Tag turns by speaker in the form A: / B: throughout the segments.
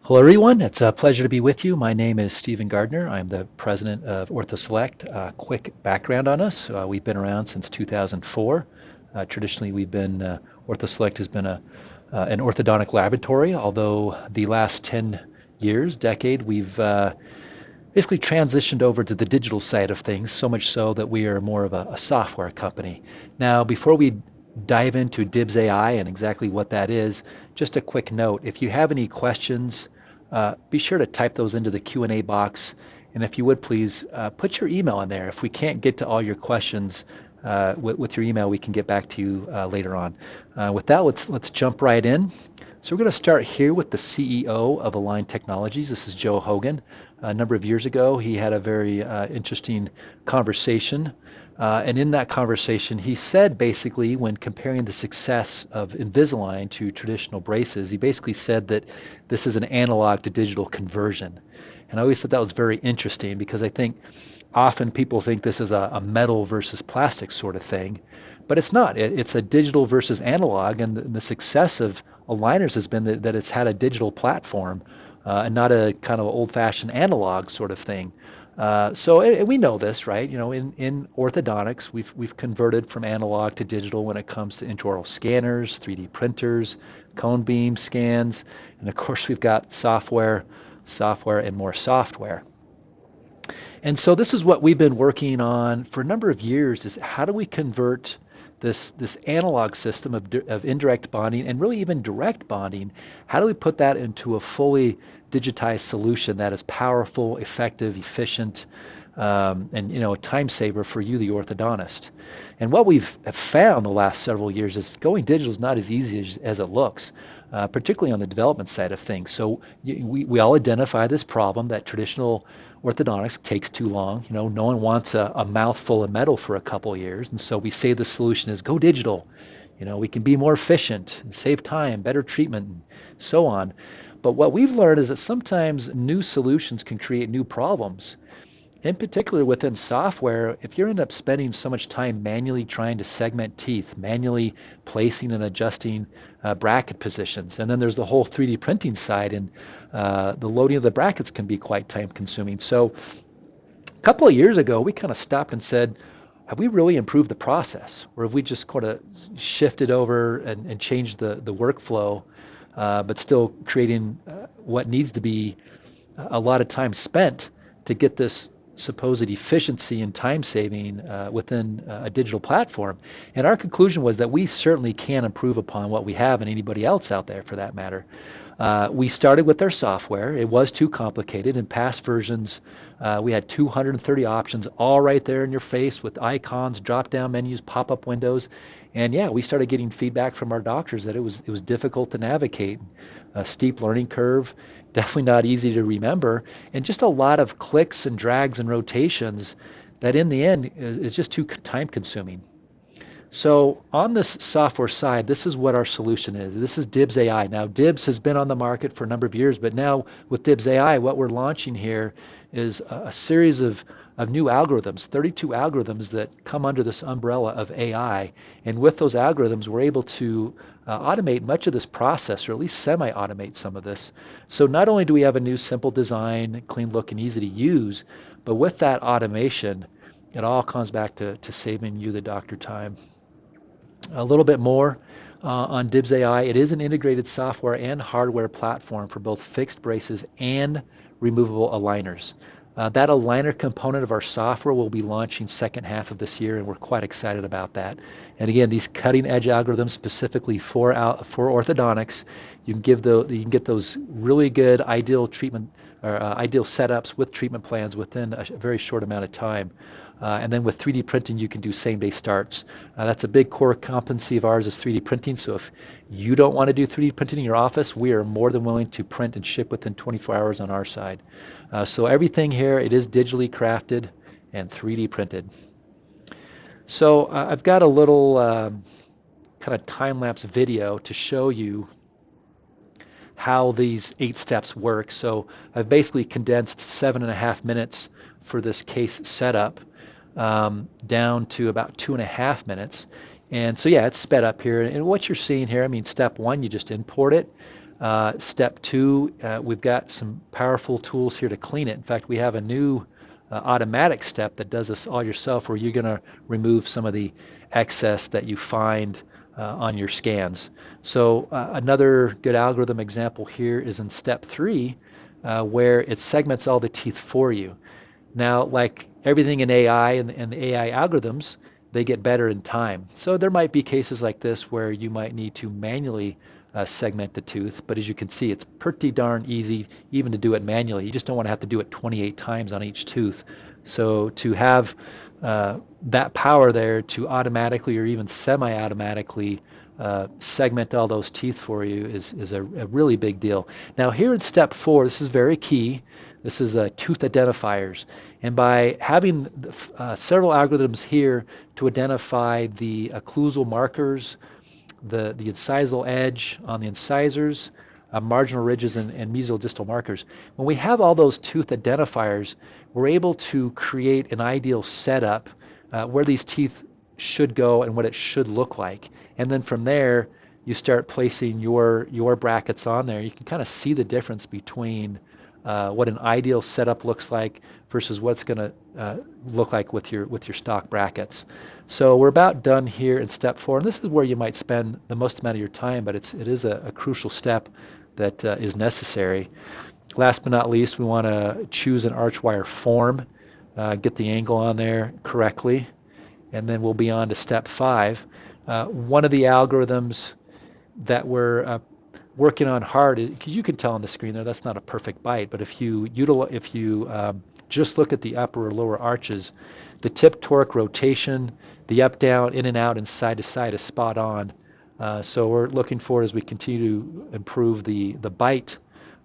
A: Hello, everyone. It's a pleasure to be with you. My name is Stephen Gardner. I'm the president of OrthoSelect. Quick background on us. We've been around since 2004. Traditionally, OrthoSelect has been an orthodontic laboratory, although the last 10 years, decade, we've basically transitioned over to the digital side of things, so much so that we are more of a software company. Now, before we dive into DIBS AI and exactly what that is, just a quick note. If you have any questions, be sure to type those into the Q&A box. And if you would please put your email in there. If we can't get to all your questions with your email, we can get back to you later on. With that, let's jump right in. So we're going to start here with the CEO of Align Technologies. This is Joe Hogan. A number of years ago, he had a very interesting conversation. And in that conversation, he said basically, when comparing the success of Invisalign to traditional braces, he basically said that this is an analog to digital conversion. And I always thought that was very interesting because I think often people think this is a metal versus plastic sort of thing, but it's not. It's a digital versus analog, and the success of aligners has been that it's had a digital platform and not a kind of old-fashioned analog sort of thing. So we know this, right? You know, in orthodontics, we've converted from analog to digital when it comes to intraoral scanners, 3D printers, cone beam scans, and of course we've got software, and more software. And so this is what we've been working on for a number of years: is how do we convert this analog system of indirect bonding and really even direct bonding? How do we put that into a fully digitized solution that is powerful, effective, efficient, and a time saver for you, the orthodontist? And what we've found the last several years is going digital is not as easy as it looks, particularly on the development side of things. So we all identify this problem that traditional orthodontics takes too long. No one wants a mouthful of metal for a couple of years, and so we say the solution is go digital. We can be more efficient and save time, better treatment, and so on. But what we've learned is that sometimes new solutions can create new problems. In particular, within software, if you end up spending so much time manually trying to segment teeth, manually placing and adjusting bracket positions, and then there's the whole 3D printing side, and the loading of the brackets can be quite time consuming. So a couple of years ago, we kind of stopped and said, have we really improved the process? Or have we just kind of shifted over and changed the workflow, but still creating what needs to be a lot of time spent to get this supposed efficiency and time saving within a digital platform? And our conclusion was that we certainly can improve upon what we have, and anybody else out there for that matter. We started with our software. It was too complicated. In past versions, we had 230 options all right there in your face with icons, drop-down menus, pop-up windows. And yeah, we started getting feedback from our doctors that it was difficult to navigate, a steep learning curve, definitely not easy to remember, and just a lot of clicks and drags and rotations that in the end is just too time consuming. So on this software side, this is what our solution is. This is DIBS AI. Now, DIBS has been on the market for a number of years, but now with DIBS AI, what we're launching here is a series of new algorithms, 32 algorithms that come under this umbrella of AI. And with those algorithms, we're able to automate much of this process, or at least semi-automate some of this. So not only do we have a new simple design, clean look, and easy to use, but with that automation, it all comes back to saving you, the doctor, time. A little bit more on DIBS AI. It is an integrated software and hardware platform for both fixed braces and removable aligners. That aligner component of our software will be launching second half of this year, and we're quite excited about that. And again, these cutting-edge algorithms specifically for orthodontics, you can get those really good ideal treatment or ideal setups with treatment plans within a very short amount of time. And then with 3D printing, you can do same-day starts. That's a big core competency of ours, is 3D printing. So if you don't want to do 3D printing in your office, we are more than willing to print and ship within 24 hours on our side. So everything here, it is digitally crafted and 3D printed. So I've got a little kind of time-lapse video to show you how these 8 steps work. So I've basically condensed 7.5 minutes for this case setup down to about 2.5 minutes. And so yeah, it's sped up here. And what you're seeing here, I mean, step 1, you just import it. Step two, we've got some powerful tools here to clean it. In fact, we have a new automatic step that does this all yourself, where you're going to remove some of the excess that you find on your scans. So another good algorithm example here is in step three, where it segments all the teeth for you. Now, like everything in AI and the AI algorithms, they get better in time. So there might be cases like this where you might need to manually segment the tooth, but as you can see, it's pretty darn easy even to do it manually. You just don't want to have to do it 28 times on each tooth. So to have that power there to automatically or even semi-automatically segment all those teeth for you is a really big deal. Now here in step four, this is very key. This is tooth identifiers. And by having several algorithms here to identify the occlusal markers, the incisal edge on the incisors, marginal ridges, and mesial-distal markers. When we have all those tooth identifiers, we're able to create an ideal setup where these teeth should go and what it should look like. And then from there, you start placing your brackets on there. You can kind of see the difference between what an ideal setup looks like versus what's going to look like with your stock brackets. So we're about done here in step four, and this is where you might spend the most amount of your time, but it is a crucial step that is necessary. Last but not least, we want to choose an arch wire form, get the angle on there correctly, and then we'll be on to step five. One of the algorithms that we're working on hard, because you can tell on the screen there that's not a perfect bite, but if you just look at the upper or lower arches, the tip torque rotation, the up down, in and out, and side to side is spot on. So we're looking forward as we continue to improve the bite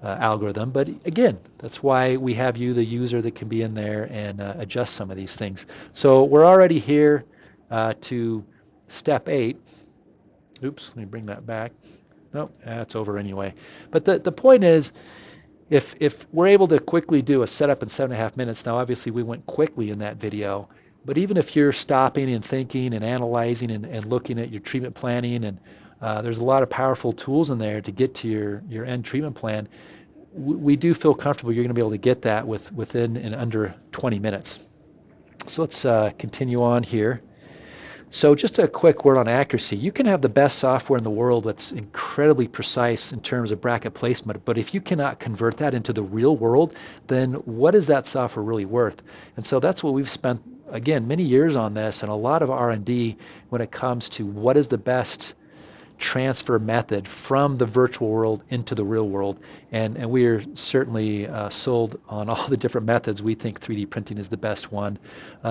A: algorithm. But again, that's why we have you, the user, that can be in there and adjust some of these things. So we're already here to step 8. Oops, let me bring that back. Nope, that's over anyway. But the point is, if we're able to quickly do a setup in 7.5 minutes, now obviously we went quickly in that video, but even if you're stopping and thinking and analyzing and looking at your treatment planning, and there's a lot of powerful tools in there to get to your end treatment plan, we do feel comfortable you're going to be able to get that within and under 20 minutes. So let's continue on here. So just a quick word on accuracy. You can have the best software in the world that's incredibly precise in terms of bracket placement, but if you cannot convert that into the real world, then what is that software really worth? And so that's what we've spent, again, many years on this, and a lot of R&D when it comes to what is the best transfer method from the virtual world into the real world. And we are certainly sold on all the different methods. We think 3D printing is the best one.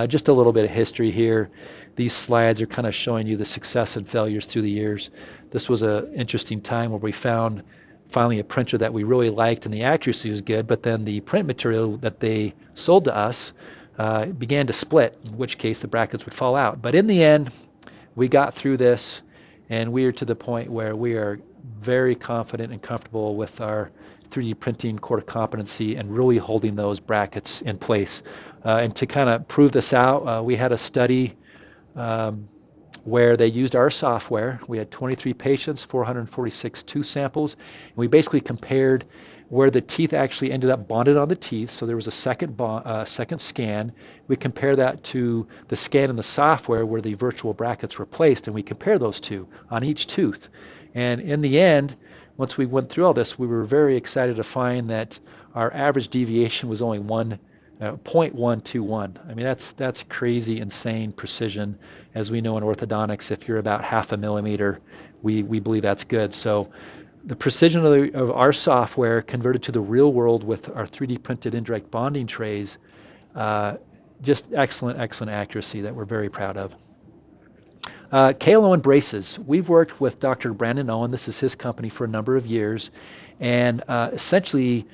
A: Just a little bit of history here. These slides are kind of showing you the success and failures through the years. This was an interesting time where we found finally a printer that we really liked and the accuracy was good, but then the print material that they sold to us began to split, in which case the brackets would fall out. But in the end, we got through this, and we are to the point where we are very confident and comfortable with our 3D printing core competency and really holding those brackets in place. And to kind of prove this out, we had a study where they used our software. We had 23 patients, 446 tooth samples, and we basically compared where the teeth actually ended up bonded on the teeth. So there was a second scan. We compare that to the scan in the software where the virtual brackets were placed, and we compare those two on each tooth. And in the end, once we went through all this, we were very excited to find that our average deviation was only 0.121. I mean, that's crazy, insane precision. As we know in orthodontics, if you're about 0.5 millimeter, we believe that's good. So the precision of our software converted to the real world with our 3D printed indirect bonding trays, just excellent accuracy that we're very proud of. KLO and braces. We've worked with Dr. Brandon Owen. This is his company for a number of years. And essentially,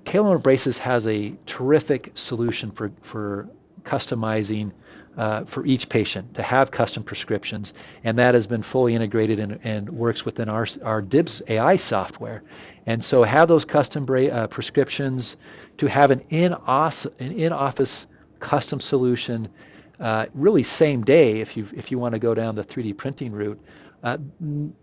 A: KLO and braces has a terrific solution for customizing for each patient, to have custom prescriptions, and that has been fully integrated and works within our DIBS AI software. And so have those custom prescriptions, to have an in-office custom solution, really same day if you want to go down the 3D printing route.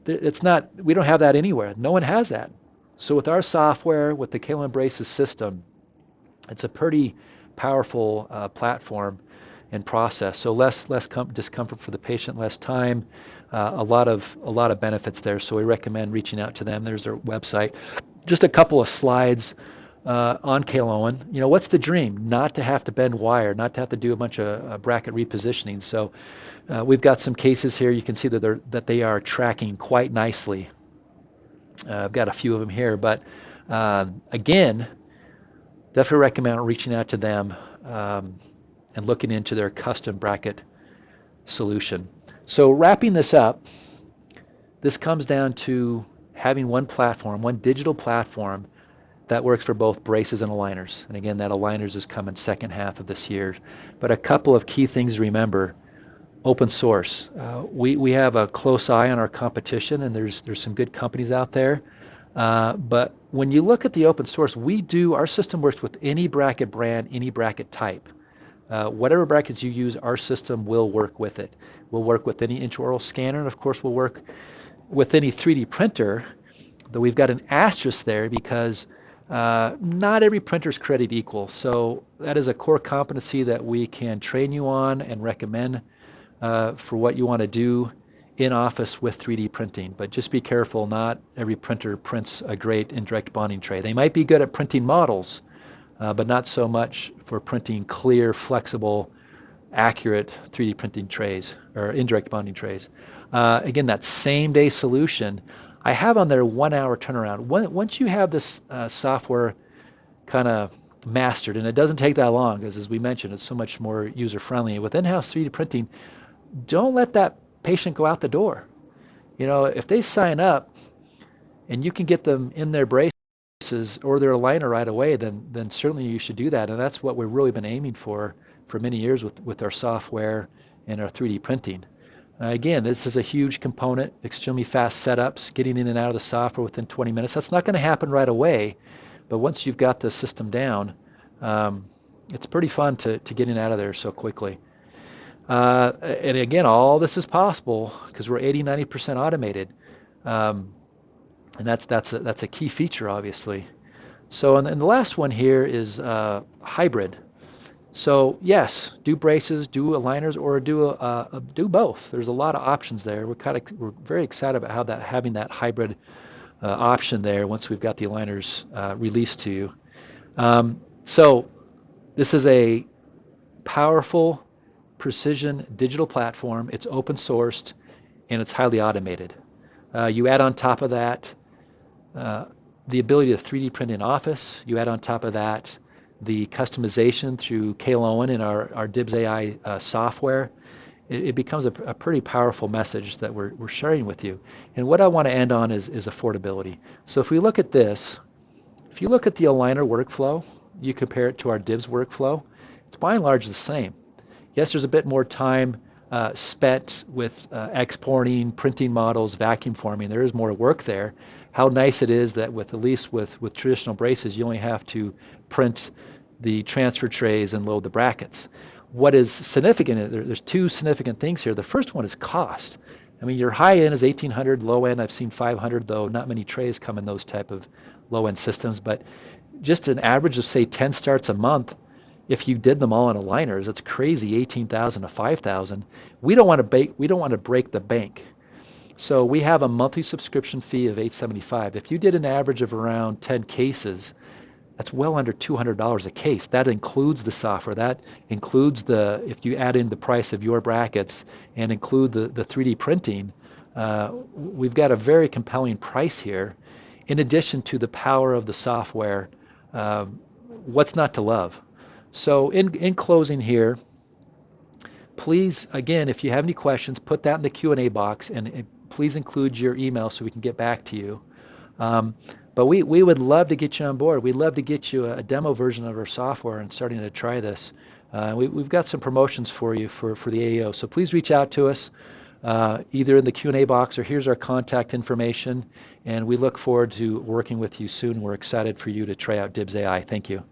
A: It's not, we don't have that anywhere. No one has that. So with our software, with the Kalen Braces system, it's a pretty powerful platform and process. So less discomfort for the patient, less time, a lot of benefits there. So we recommend reaching out to them. There's their website. Just a couple of slides on Kalen. You know, what's the dream? Not to have to bend wire, not to have to do a bunch of bracket repositioning. So we've got some cases here. You can see that they are tracking quite nicely. I've got a few of them here, but again, definitely recommend reaching out to them and looking into their custom bracket solution. So wrapping this up, this comes down to having one platform, one digital platform that works for both braces and aligners. And again, that aligners is coming second half of this year. But a couple of key things to remember. Open source. We have a close eye on our competition, and there's some good companies out there. But when you look at the open source, our system works with any bracket brand, any bracket type. Whatever brackets you use, our system will work with it. We'll work with any intraoral scanner, and of course we'll work with any 3D printer, though we've got an asterisk there because not every printer is created equal. So that is a core competency that we can train you on and recommend for what you want to do in office with 3D printing. But just be careful, not every printer prints a great indirect bonding tray. They might be good at printing models, but not so much for printing clear, flexible, accurate 3D printing trays or indirect bonding trays. Again, that same day solution, I have on there 1 hour turnaround. Once you have this software kind of mastered, and it doesn't take that long, because as we mentioned, it's so much more user friendly. With in-house 3D printing, don't let that patient go out the door. You know, if they sign up and you can get them in their braces or their aligner right away, then certainly you should do that. And that's what we've really been aiming for many years with our software and our 3D printing. Again, this is a huge component, extremely fast setups, getting in and out of the software within 20 minutes. That's not going to happen right away, but once you've got the system down, it's pretty fun to get in and out of there so quickly. And again, all this is possible because we're 80-90% automated, and that's a key feature, obviously. So, and the last one here is hybrid. So yes, do braces, do aligners, or do both. There's a lot of options there. We're very excited about having that hybrid option there once we've got the aligners released to you. So this is a powerful precision digital platform. It's open sourced and it's highly automated. You add on top of that the ability to 3D print in office. You add on top of that the customization through Kalen and our DIBS AI software. It becomes a pretty powerful message that we're sharing with you. And what I want to end on is affordability. So if we look at this, if you look at the aligner workflow, you compare it to our DIBS workflow, it's by and large the same. Yes, there's a bit more time spent with exporting, printing models, vacuum forming. There is more work there. How nice it is that at least with traditional braces, you only have to print the transfer trays and load the brackets. What is significant, there's two significant things here. The first one is cost. I mean, your high end is 1,800, low end I've seen 500, though not many trays come in those type of low end systems. But just an average of say 10 starts a month, if you did them all in aligners, it's crazy, 18,000 to 5,000. We don't want to break the bank. So we have a monthly subscription fee of $875. If you did an average of around 10 cases, that's well under $200 a case. That includes the software. That includes if you add in the price of your brackets and include the 3D printing, we've got a very compelling price here. In addition to the power of the software, what's not to love? So in closing here, please, again, if you have any questions, put that in the Q&A box and please include your email so we can get back to you. But we would love to get you on board. We'd love to get you a demo version of our software and starting to try this. We've got some promotions for you for the AAO. So please reach out to us either in the Q&A box or here's our contact information. And we look forward to working with you soon. We're excited for you to try out DIBS AI. Thank you.